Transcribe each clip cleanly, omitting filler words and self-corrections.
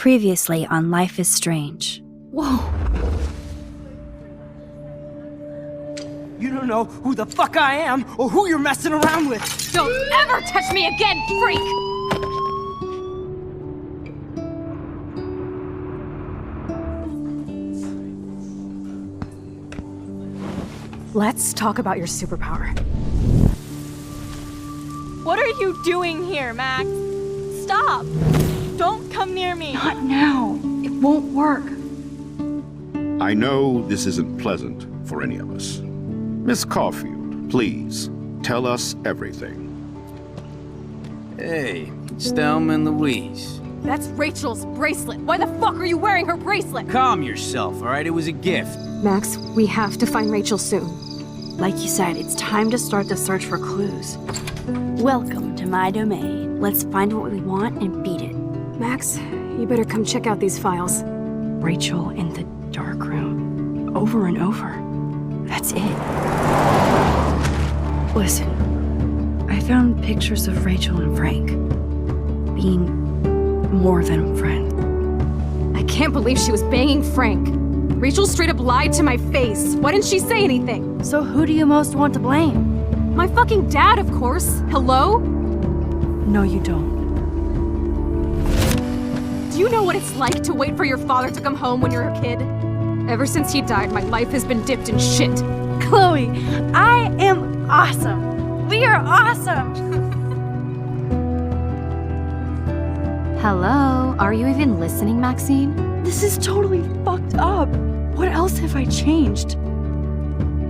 Previously on Life is Strange. Whoa! You don't know who the fuck I am or who you're messing around with! Don't ever touch me again, freak! Let's talk about your superpower. What are you doing here, Max? Stop! Don't come near me! Not now. It won't work. I know this isn't pleasant for any of us. Miss Caulfield, please, tell us everything. Hey, it's Thelma and Louise. That's Rachel's bracelet. Why the fuck are you wearing her bracelet? Calm yourself, all right? It was a gift. Max, we have to find Rachel soon. Like you said, it's time to start the search for clues. Welcome to my domain. Let's find what we want and beat it. Max, you better come check out these files. Rachel in the dark room. Over and over. That's it. Listen, I found pictures of Rachel and Frank being more than a friend. I can't believe she was banging Frank. Rachel straight up lied to my face. Why didn't she say anything? So who do you most want to blame? My fucking dad, of course. Hello? No, you don't. Do you know what it's like to wait for your father to come home when you're a kid? Ever since he died, my life has been dipped in shit. Chloe, I am awesome! We are awesome! Hello? Are you even listening, Maxine? This is totally fucked up. What else have I changed?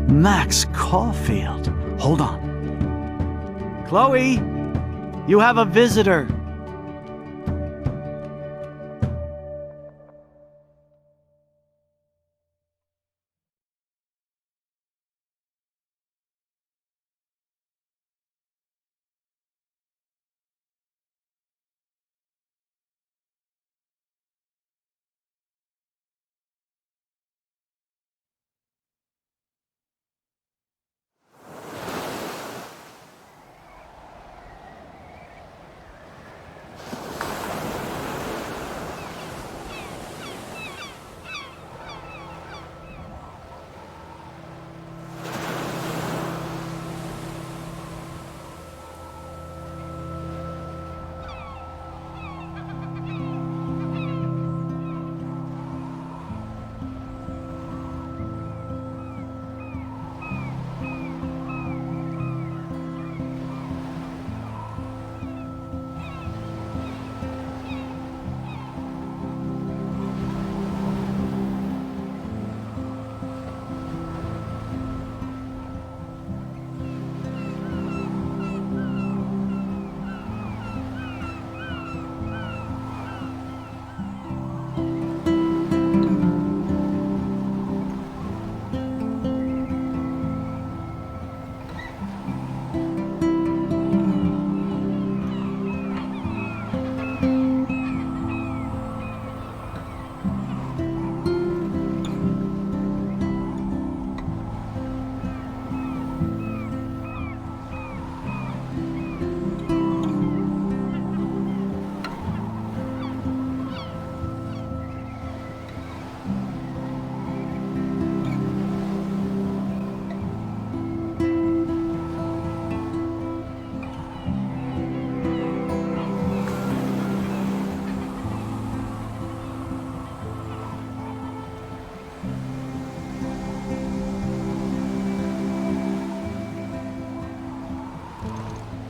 Max Caulfield. Hold on. Chloe, you have a visitor.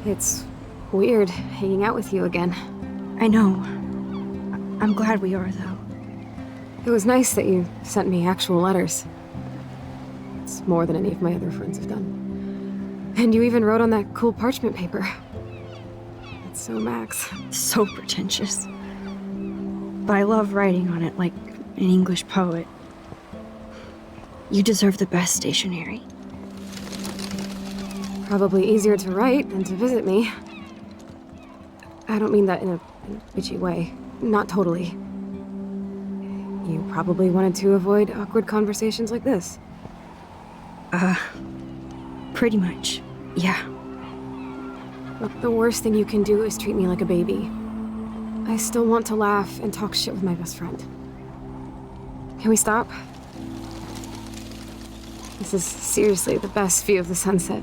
It's weird hanging out with you again. I know. I'm glad we are, though. It was nice that you sent me actual letters. It's more than any of my other friends have done. And you even wrote on that cool parchment paper. It's so Max. So pretentious. But I love writing on it like an English poet. You deserve the best stationery. Probably easier to write than to visit me. I don't mean that in a bitchy way. Not totally. You probably wanted to avoid awkward conversations like this. Pretty much, yeah. Look, the worst thing you can do is treat me like a baby. I still want to laugh and talk shit with my best friend. Can we stop? This is seriously the best view of the sunset.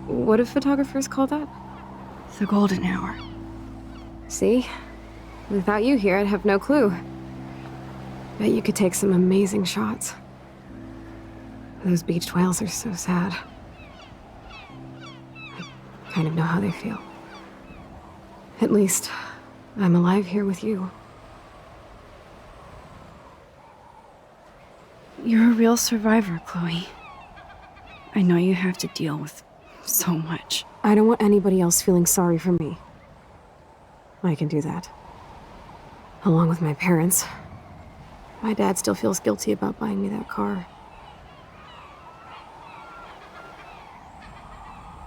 What do photographers call that? The golden hour. See? Without you here, I'd have no clue. Bet you could take some amazing shots. Those beached whales are so sad. I kind of know how they feel. At least, I'm alive here with you. You're a real survivor, Chloe. I know you have to deal with so much. I don't want anybody else feeling sorry for me. I can do that. Along with my parents. My dad still feels guilty about buying me that car.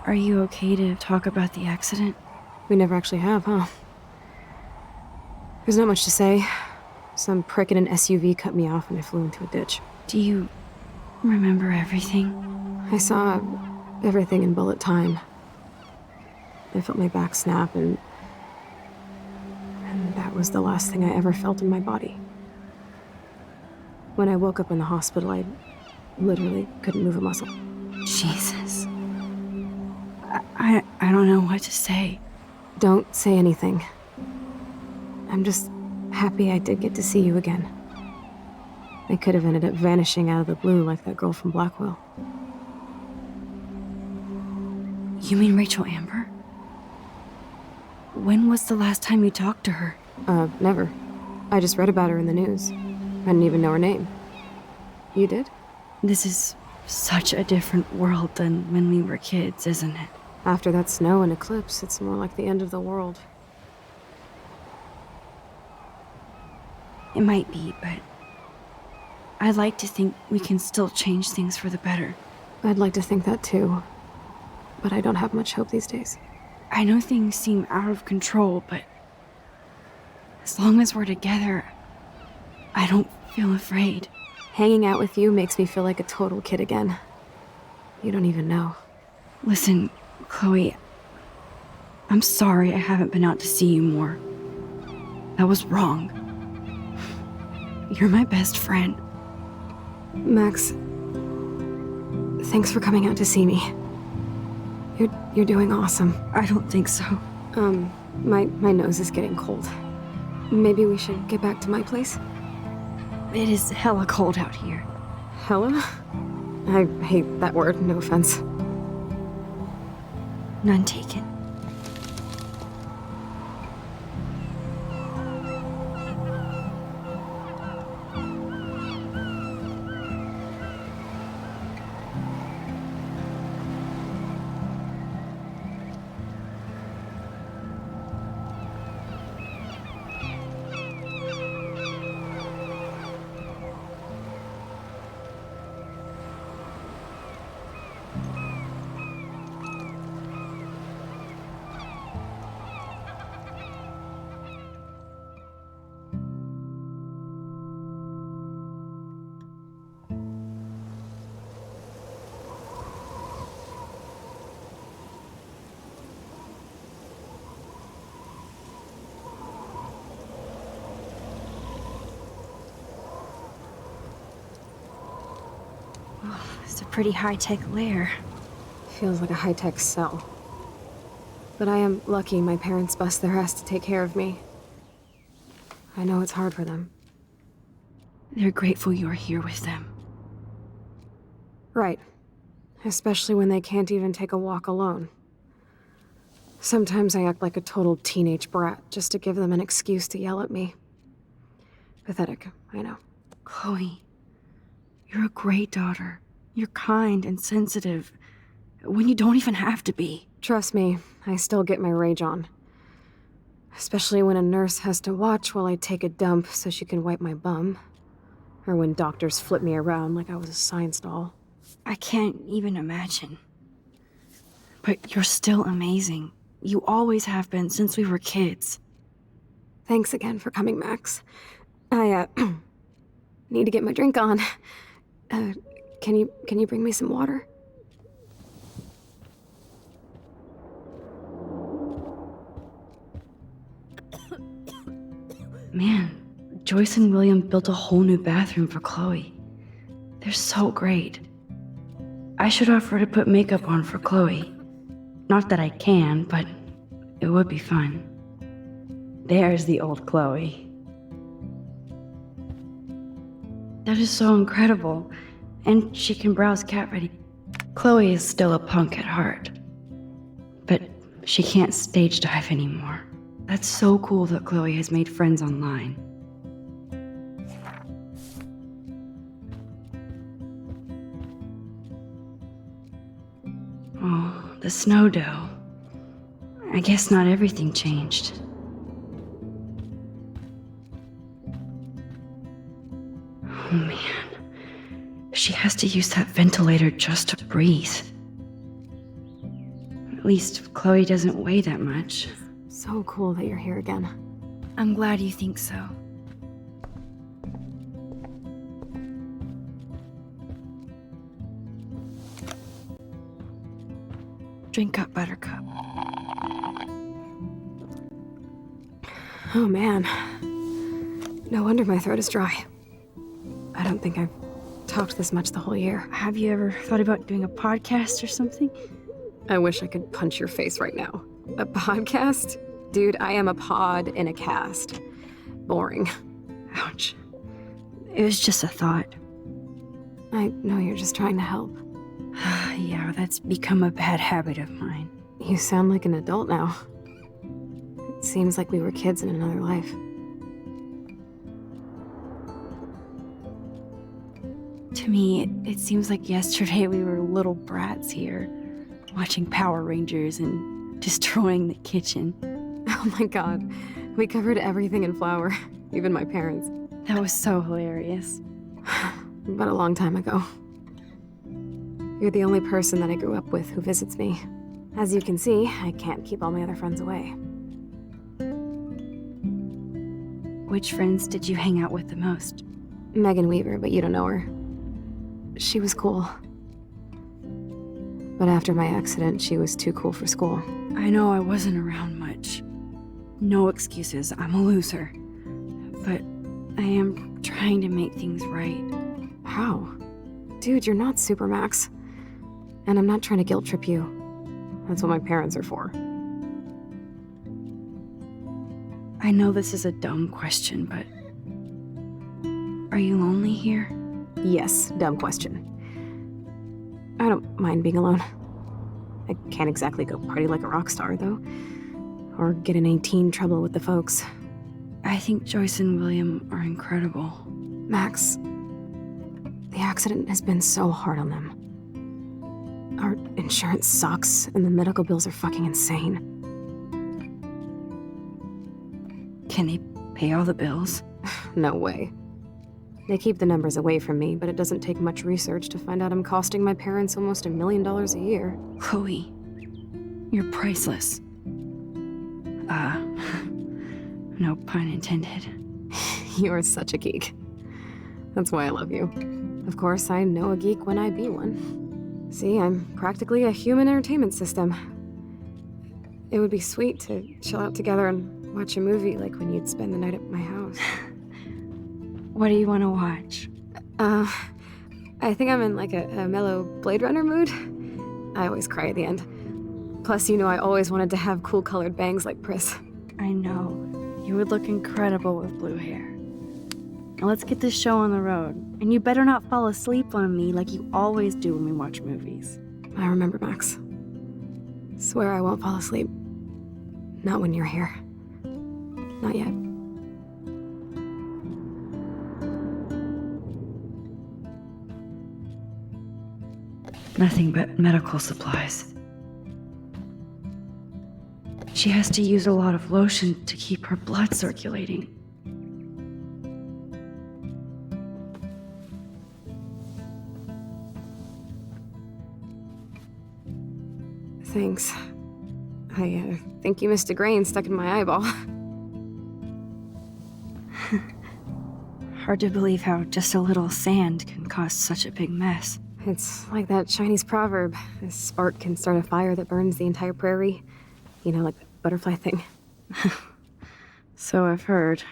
Are you okay to talk about the accident? We never actually have, huh? There's not much to say. Some prick in an SUV cut me off and I flew into a ditch. Do you remember everything? I saw everything in bullet time. I felt my back snap and that was the last thing I ever felt in my body. When I woke up in the hospital, I literally couldn't move a muscle. Jesus. I don't know what to say. Don't say anything. I'm just happy I did get to see you again. I could have ended up vanishing out of the blue like that girl from Blackwell. You mean Rachel Amber? When was the last time you talked to her? Never. I just read about her in the news. I didn't even know her name. You did? This is such a different world than when we were kids, isn't it? After that snow and eclipse, it's more like the end of the world. It might be, but I'd like to think we can still change things for the better. I'd like to think that too. But I don't have much hope these days. I know things seem out of control, but as long as we're together, I don't feel afraid. Hanging out with you makes me feel like a total kid again. You don't even know. Listen, Chloe, I'm sorry I haven't been out to see you more. That was wrong. You're my best friend. Max, thanks for coming out to see me. You're doing awesome. I don't think so. My nose is getting cold. Maybe we should get back to my place? It is hella cold out here. Hella? I hate that word, no offense. None taken. It's a pretty high-tech lair. Feels like a high-tech cell. But I am lucky my parents bust their ass to take care of me. I know it's hard for them. They're grateful you're here with them. Right. Especially when they can't even take a walk alone. Sometimes I act like a total teenage brat just to give them an excuse to yell at me. Pathetic, I know. Chloe, you're a great daughter. You're kind and sensitive when you don't even have to be. Trust me, I still get my rage on. Especially when a nurse has to watch while I take a dump so she can wipe my bum. Or when doctors flip me around like I was a science doll. I can't even imagine. But you're still amazing. You always have been since we were kids. Thanks again for coming, Max. I, need to get my drink on. Can you bring me some water? Man, Joyce and William built a whole new bathroom for Chloe. They're so great. I should offer to put makeup on for Chloe. Not that I can, but it would be fun. There's the old Chloe. That is so incredible. And she can browse cat ready. Chloe is still a punk at heart. But she can't stage dive anymore. That's so cool that Chloe has made friends online. Oh, the snow dough. I guess not everything changed. Oh man. She has to use that ventilator just to breathe. At least Chloe doesn't weigh that much. So cool that you're here again. I'm glad you think so. Drink up, Buttercup. Oh man. No wonder my throat is dry. I don't think I've talked this much the whole year. Have you ever thought about doing a podcast or something? I wish I could punch your face right now. A podcast? Dude, I am a pod in a cast. Boring. Ouch. It was just a thought. I know you're just trying to help. Yeah, that's become a bad habit of mine. You sound like an adult now. It seems like we were kids in another life. To me, it seems like yesterday we were little brats here, watching Power Rangers and destroying the kitchen. Oh my god. We covered everything in flour. Even my parents. That was so hilarious. But a long time ago. You're the only person that I grew up with who visits me. As you can see, I can't keep all my other friends away. Which friends did you hang out with the most? Megan Weaver, but you don't know her. She was cool. But after my accident, she was too cool for school. I know I wasn't around much. No excuses, I'm a loser. But I am trying to make things right. How? Dude, you're not Supermax. And I'm not trying to guilt trip you. That's what my parents are for. I know this is a dumb question, but... Are you lonely here? Yes, dumb question. I don't mind being alone. I can't exactly go party like a rock star, though. Or get in any teen trouble with the folks. I think Joyce and William are incredible. Max, the accident has been so hard on them. Our insurance sucks, and the medical bills are fucking insane. Can they pay all the bills? No way. They keep the numbers away from me, but it doesn't take much research to find out I'm costing my parents almost $1 million a year. Chloe, you're priceless. No pun intended. You're such a geek. That's why I love you. Of course, I know a geek when I be one. See, I'm practically a human entertainment system. It would be sweet to chill out together and watch a movie like when you'd spend the night at my house. What do you want to watch? I think I'm in like a mellow Blade Runner mood. I always cry at the end. Plus, you know I always wanted to have cool colored bangs like Pris. I know. You would look incredible with blue hair. Now let's get this show on the road. And you better not fall asleep on me like you always do when we watch movies. I remember, Max. Swear I won't fall asleep. Not when you're here. Not yet. Nothing but medical supplies. She has to use a lot of lotion to keep her blood circulating. Thanks. I think you missed a grain stuck in my eyeball. Hard to believe how just a little sand can cause such a big mess. It's like that Chinese proverb. A spark can start a fire that burns the entire prairie. You know, like the butterfly thing. So I've heard.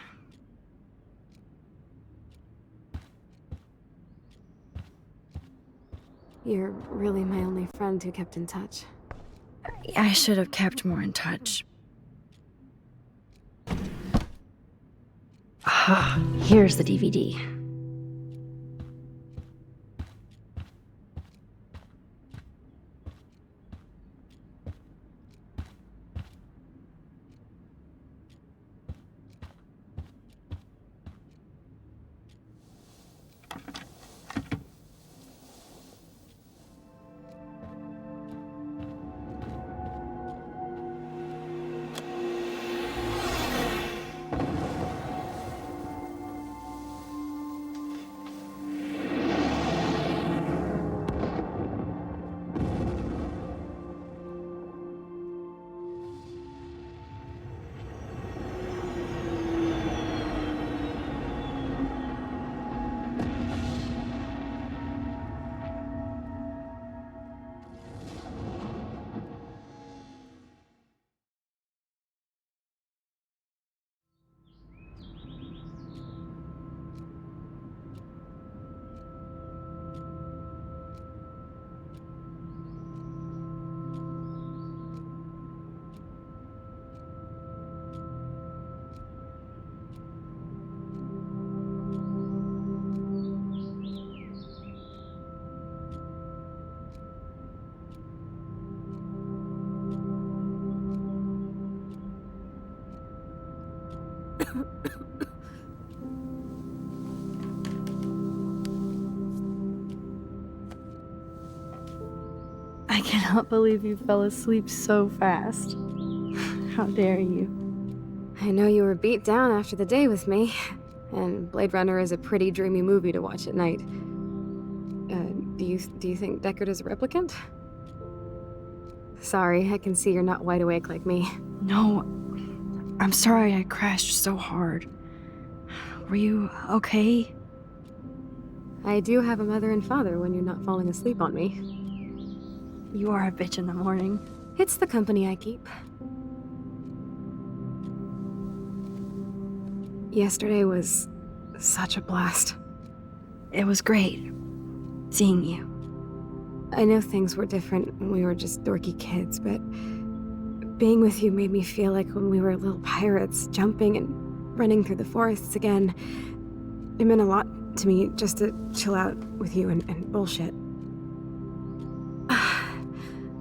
You're really my only friend who kept in touch. I should have kept more in touch. Ah, here's the DVD. I cannot believe you fell asleep so fast. How dare you? I know you were beat down after the day with me, and Blade Runner is a pretty dreamy movie to watch at night. Do you think Deckard is a replicant? Sorry, I can see you're not wide awake like me. No, I'm sorry I crashed so hard. Were you okay? I do have a mother and father when you're not falling asleep on me. You are a bitch in the morning. It's the company I keep. Yesterday was such a blast. It was great seeing you. I know things were different when we were just dorky kids, but being with you made me feel like when we were little pirates, jumping and running through the forests again. It meant a lot to me just to chill out with you and bullshit.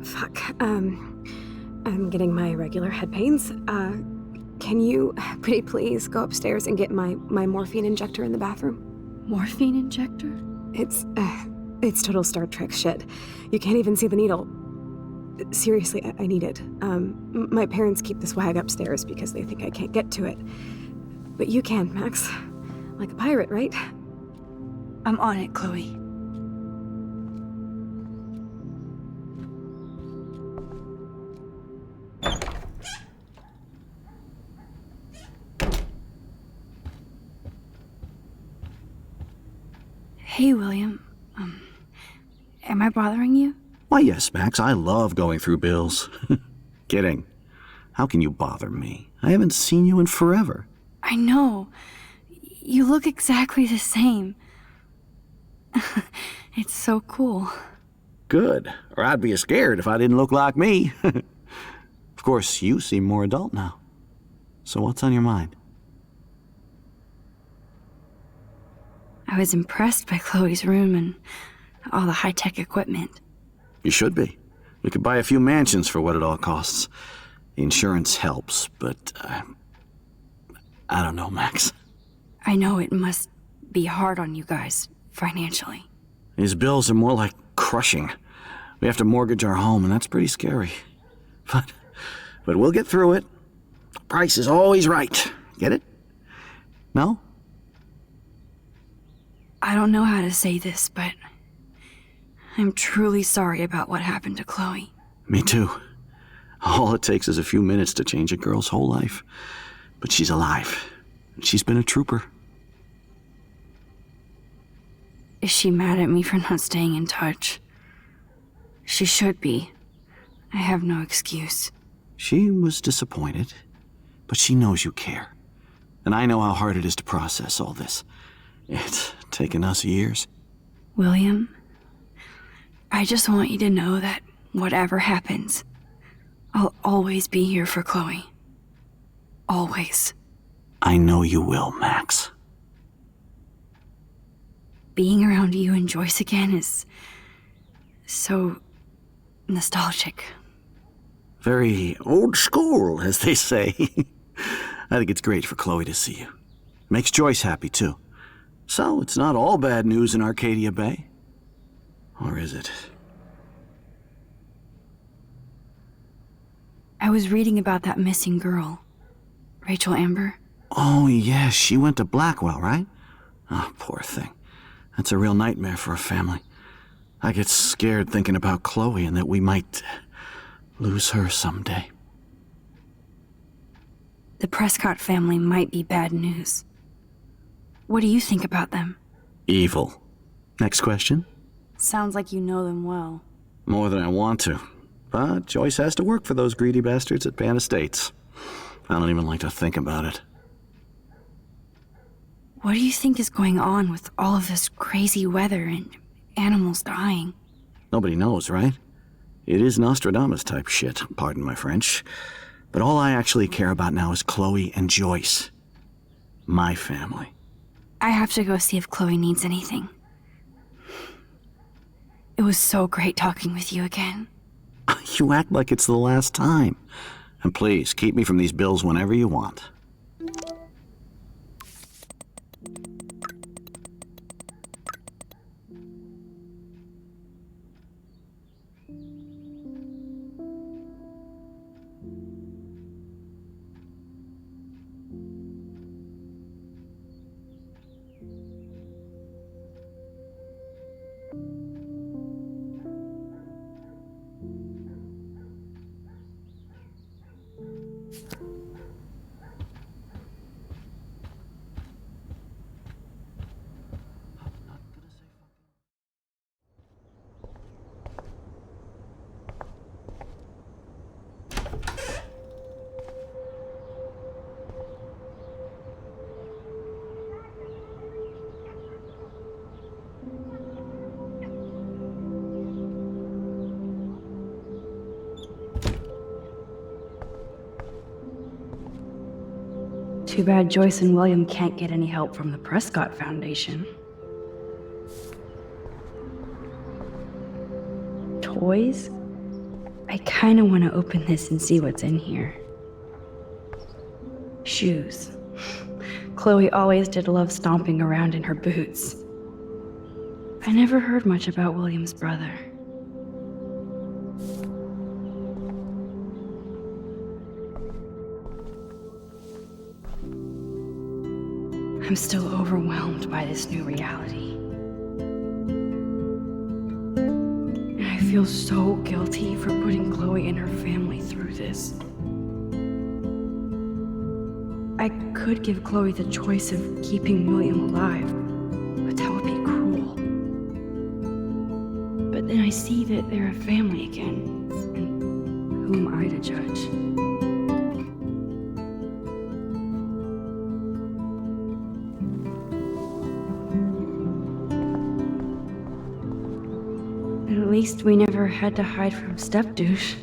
Fuck. I'm getting my regular head pains. Can you pretty please go upstairs and get my morphine injector in the bathroom? Morphine injector? It's total Star Trek shit. You can't even see the needle. Seriously, I need it. My parents keep the swag upstairs because they think I can't get to it. But you can, Max. Like a pirate, right? I'm on it, Chloe. Hey, William. Am I bothering you? Why, yes, Max. I love going through bills. Kidding. How can you bother me? I haven't seen you in forever. I know. You look exactly the same. It's so cool. Good. Or I'd be scared if I didn't look like me. Of course, you seem more adult now. So what's on your mind? I was impressed by Chloe's room and all the high-tech equipment. You should be. We could buy a few mansions for what it all costs. The insurance helps, but I don't know, Max. I know it must be hard on you guys, financially. These bills are more like crushing. We have to mortgage our home, and that's pretty scary. But we'll get through it. Price is always right. Get it? No? I don't know how to say this, but I'm truly sorry about what happened to Chloe. Me too. All it takes is a few minutes to change a girl's whole life. But she's alive. And she's been a trooper. Is she mad at me for not staying in touch? She should be. I have no excuse. She was disappointed, but she knows you care. And I know how hard it is to process all this. It's taken us years. William, I just want you to know that whatever happens, I'll always be here for Chloe. Always. I know you will, Max. Being around you and Joyce again is so nostalgic. Very old school, as they say. I think it's great for Chloe to see you. Makes Joyce happy, too. So, it's not all bad news in Arcadia Bay. Or is it? I was reading about that missing girl, Rachel Amber. Oh, yes, she went to Blackwell, right? Oh, poor thing. That's a real nightmare for a family. I get scared thinking about Chloe and that we might lose her someday. The Prescott family might be bad news. What do you think about them? Evil. Next question? Sounds like you know them well. More than I want to. But Joyce has to work for those greedy bastards at Pan Estates. I don't even like to think about it. What do you think is going on with all of this crazy weather and animals dying? Nobody knows, right? It is Nostradamus type shit, pardon my French. But all I actually care about now is Chloe and Joyce. My family. I have to go see if Chloe needs anything. It was so great talking with you again. You act like it's the last time. And please, keep me from these bills whenever you want. Too bad Joyce and William can't get any help from the Prescott Foundation. Toys? I kinda want to open this and see what's in here. Shoes. Chloe always did love stomping around in her boots. I never heard much about William's brother. I'm still overwhelmed by this new reality. And I feel so guilty for putting Chloe and her family through this. I could give Chloe the choice of keeping William alive, but that would be cruel. But then I see that they're a family again, and who am I to judge? At least we never had to hide from Step-douche.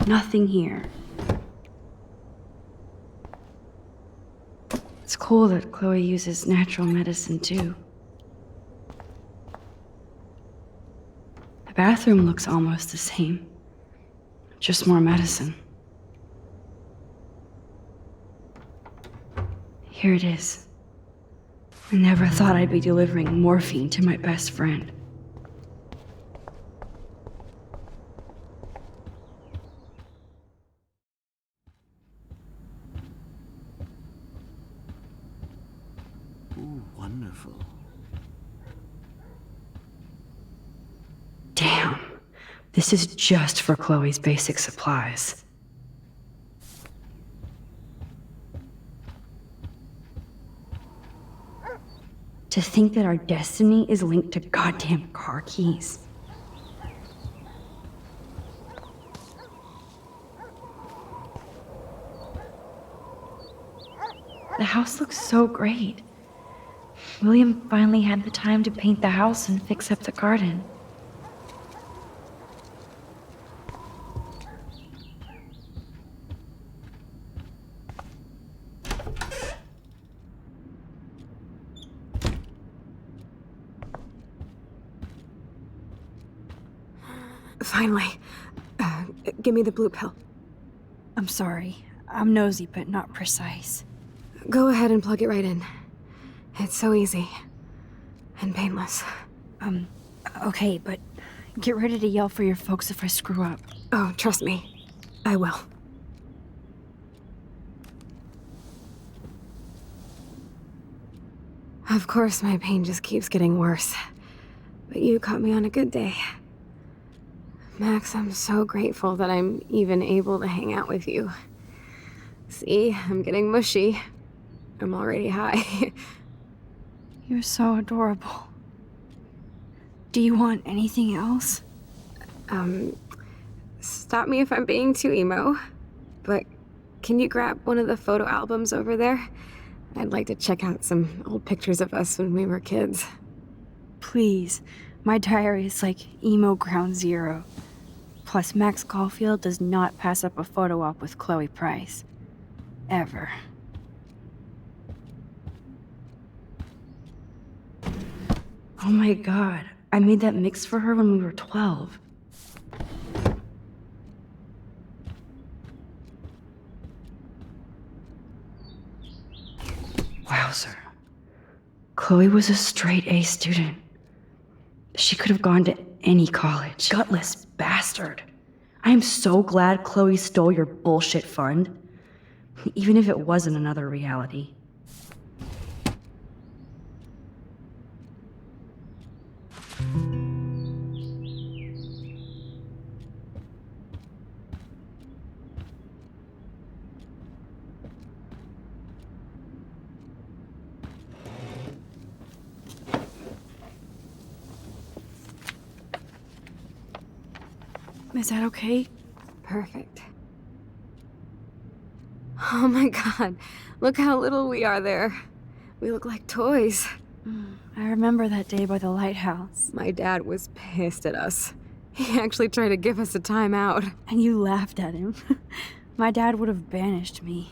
Nothing here. It's cool that Chloe uses natural medicine too. The bathroom looks almost the same. Just more medicine. Here it is. I never thought I'd be delivering morphine to my best friend. Ooh, wonderful. Damn. This is just for Chloe's basic supplies. To think that our destiny is linked to goddamn car keys. The house looks so great. William finally had the time to paint the house and fix up the garden. Finally. Give me the blue pill. I'm sorry. I'm nosy, but not precise. Go ahead and plug it right in. It's so easy. And painless. Okay, but get ready to yell for your folks if I screw up. Oh, trust me. I will. Of course, my pain just keeps getting worse. But you caught me on a good day. Max, I'm so grateful that I'm even able to hang out with you. See, I'm getting mushy. I'm already high. You're so adorable. Do you want anything else? Stop me if I'm being too emo, but can you grab one of the photo albums over there? I'd like to check out some old pictures of us when we were kids. Please. My diary is like emo ground zero. Plus, Max Caulfield does not pass up a photo op with Chloe Price. Ever. Oh my god, I made that mix for her when we were 12. Wowzer. Chloe was a straight A student. She could have gone to any college. Gutless bastard. I am so glad Chloe stole your bullshit fund. Even if it wasn't another reality. Is that okay? Perfect. Oh my god, look how little we are there. We look like toys. I remember that day by the lighthouse. My dad was pissed at us. He actually tried to give us a timeout. And you laughed at him. My dad would have banished me.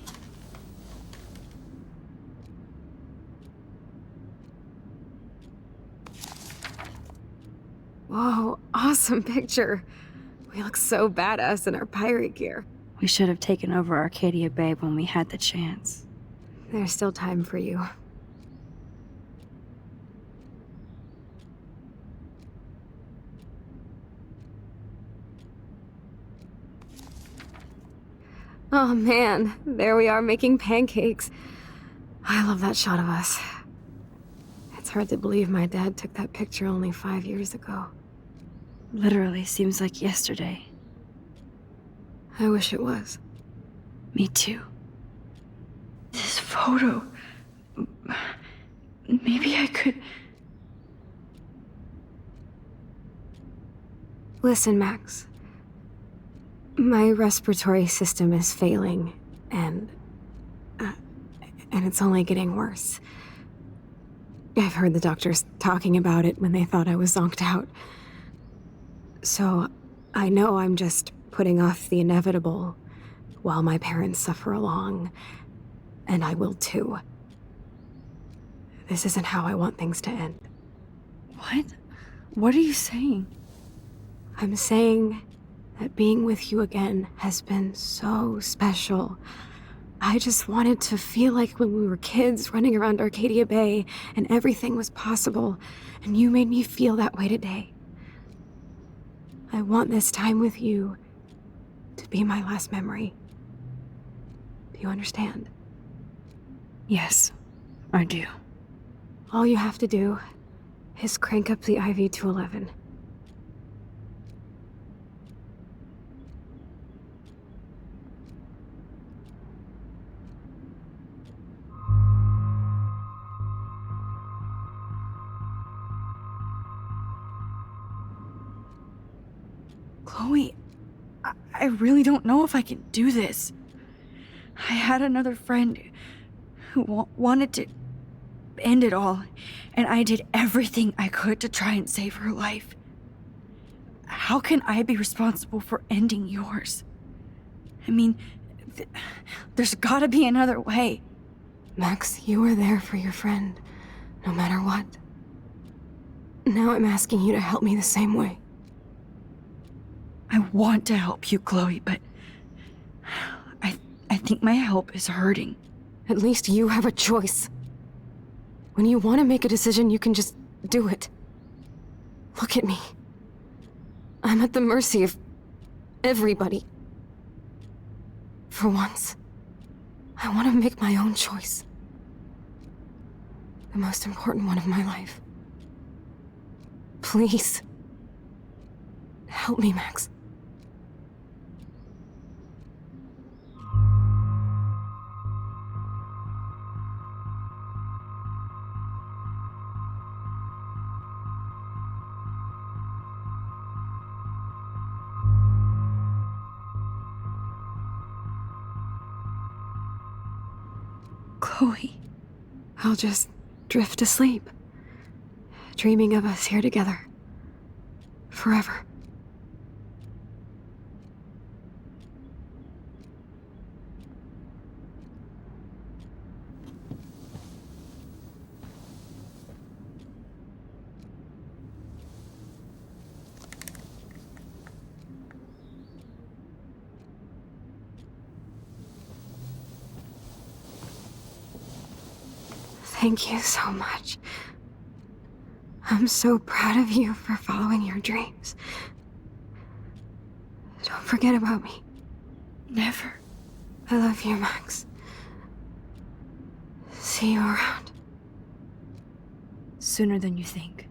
Whoa, awesome picture. We look so badass in our pirate gear. We should have taken over Arcadia Bay when we had the chance. There's still time for you. Oh man, there we are making pancakes. I love that shot of us. It's hard to believe my dad took that picture only 5 years ago. Literally seems like yesterday. I wish it was. Me too. This photo... Maybe I could... Listen, Max. My respiratory system is failing, and it's only getting worse. I've heard the doctors talking about it when they thought I was zonked out. So, I know I'm just putting off the inevitable while my parents suffer along, and I will too. This isn't how I want things to end. What? What are you saying? I'm saying that being with you again has been so special. I just wanted to feel like when we were kids running around Arcadia Bay and everything was possible, and you made me feel that way today. I want this time with you to be my last memory. Do you understand? Yes, I do. All you have to do is crank up the IV to 11. Chloe, I really don't know if I can do this. I had another friend who wanted to end it all, and I did everything I could to try and save her life. How can I be responsible for ending yours? I mean, there's gotta be another way. Max, you were there for your friend, no matter what. Now I'm asking you to help me the same way. I want to help you, Chloe, but I think my help is hurting. At least you have a choice. When you want to make a decision, you can just do it. Look at me. I'm at the mercy of everybody. For once, I want to make my own choice. The most important one of my life. Please. Help me, Max. Chloe. I'll just drift asleep, dreaming of us here together. Forever. Thank you so much. I'm so proud of you for following your dreams. Don't forget about me. Never. I love you, Max. See you around. Sooner than you think.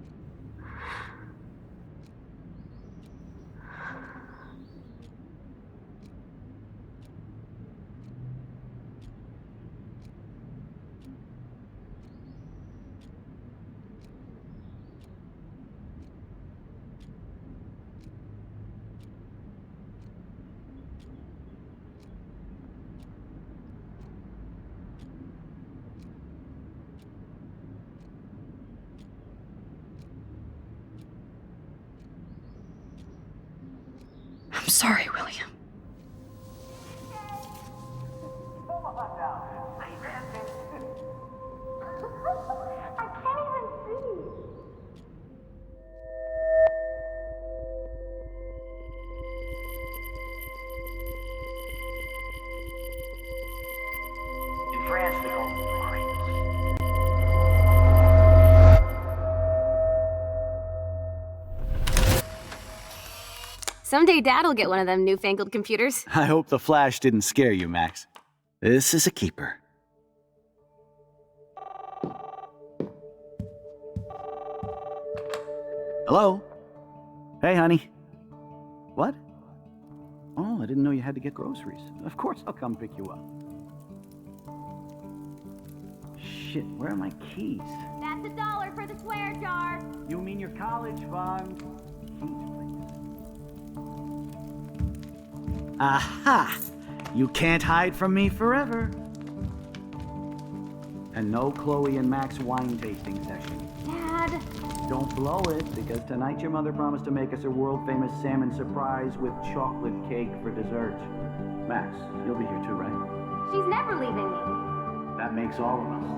I'm sorry, William. In France, they call them creeps. Someday Dad'll get one of them newfangled computers. I hope the flash didn't scare you, Max. This is a keeper. Hello? Hey, honey. What? Oh, I didn't know you had to get groceries. Of course I'll come pick you up. Shit, where are my keys? That's $1 for the swear jar. You mean your college fund? Keys, please. Aha! You can't hide from me forever. And no Chloe and Max wine tasting session. Dad. Don't blow it, because tonight your mother promised to make us a world-famous salmon surprise with chocolate cake for dessert. Max, you'll be here too, right? She's never leaving me. That makes all of us.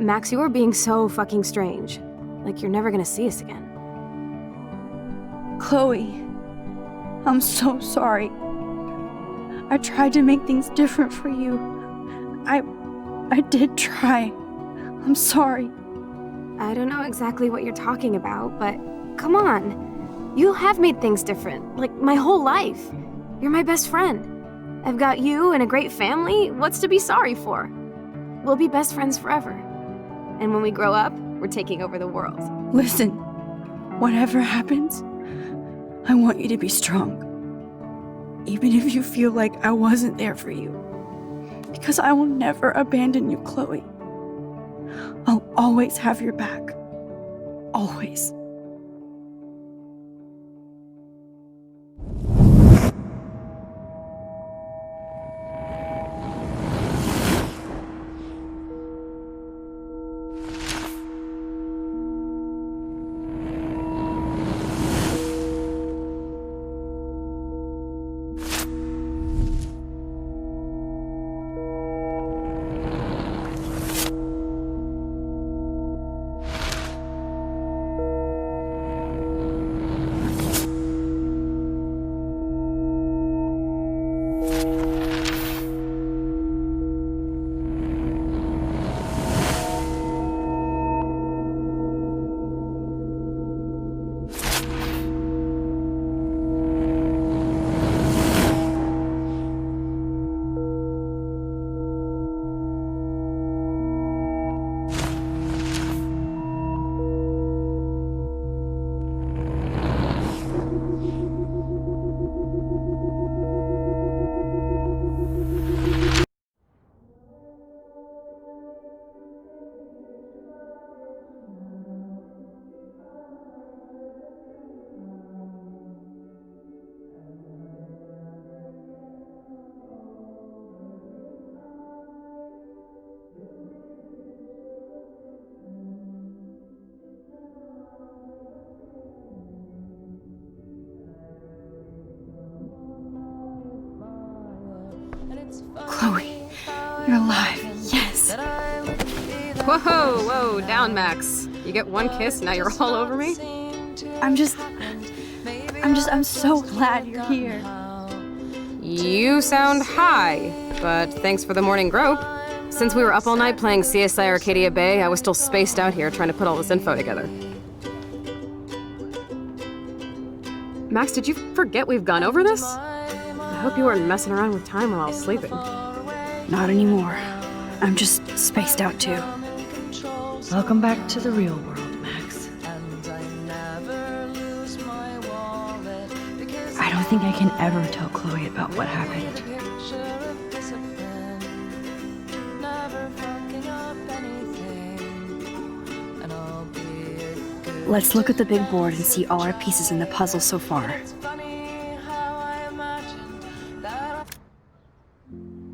Max, you are being so fucking strange. Like you're never gonna see us again. Chloe, I'm so sorry. I tried to make things different for you. I did try. I'm sorry. I don't know exactly what you're talking about, but come on. You have made things different, like my whole life. You're my best friend. I've got you and a great family. What's to be sorry for? We'll be best friends forever. And when we grow up, we're taking over the world. Listen, whatever happens, I want you to be strong. even if you feel like I wasn't there for you. Because I will never abandon you, Chloe. I'll always have your back. Always. Chloe, you're alive. Yes. Whoa, down, Max. You get one kiss, now you're all over me? I'm so glad you're here. You sound high, but thanks for the morning grope. Since we were up all night playing CSI Arcadia Bay, I was still spaced out here trying to put all this info together. Max, did you forget we've gone over this? I hope you weren't messing around with time while I was sleeping. Not anymore. I'm just spaced out too. Welcome back to the real world, Max. I don't think I can ever tell Chloe about what happened. Let's look at the big board and see all our pieces in the puzzle so far.